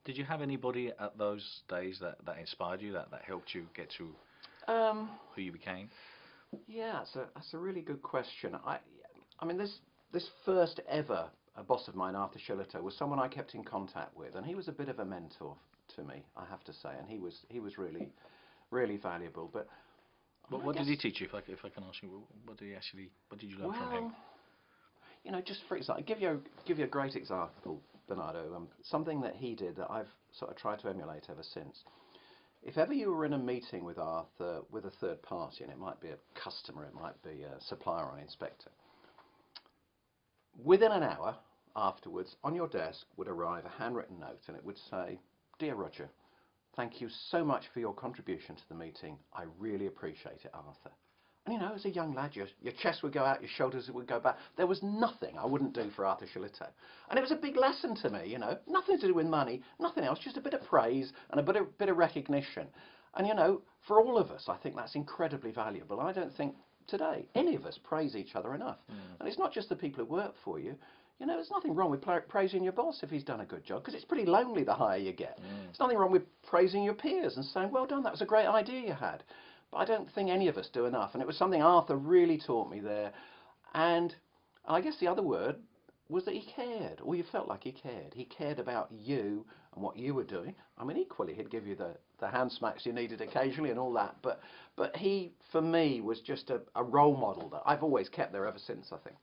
Did you have anybody at those days that inspired you, that helped you get to Um, who you became? yeah, that's a really good question. I mean, this first ever boss of mine, Arthur Shillito, was someone I kept in contact with, and he was a bit of a mentor to me, I have to say, and he was really valuable. But I mean, I What did guess, he teach you? If I can ask you, what did you learn from him? well, just for example, give you a great example, Bernardo. Something that he did that I've sort of tried to emulate ever since. If ever you were in a meeting with Arthur with a third party, and it might be a customer, it might be a supplier or an inspector, within an hour afterwards, on your desk would arrive a handwritten note, and it would say, "Dear Roger, thank you so much for your contribution to the meeting. I really appreciate it, Arthur." And as a young lad, your chest would go out, your shoulders would go back. There was nothing I wouldn't do for Arthur Shillito. And it was a big lesson to me, nothing to do with money, nothing else, just a bit of praise and a bit of recognition. And, for all of us, I think that's incredibly valuable. I don't think today any of us praise each other enough. Mm. And it's not just the people who work for you. There's nothing wrong with praising your boss if he's done a good job, because it's pretty lonely the higher you get. Mm. There's nothing wrong with praising your peers and saying, "Well done, that was a great idea you had." But I don't think any of us do enough. And it was something Arthur really taught me there. And I guess the other word was that he cared, or you felt like he cared. He cared about you and what you were doing. I mean, equally, he'd give you the hand smacks you needed occasionally and all that. But he, for me, was just a role model that I've always kept there ever since, I think.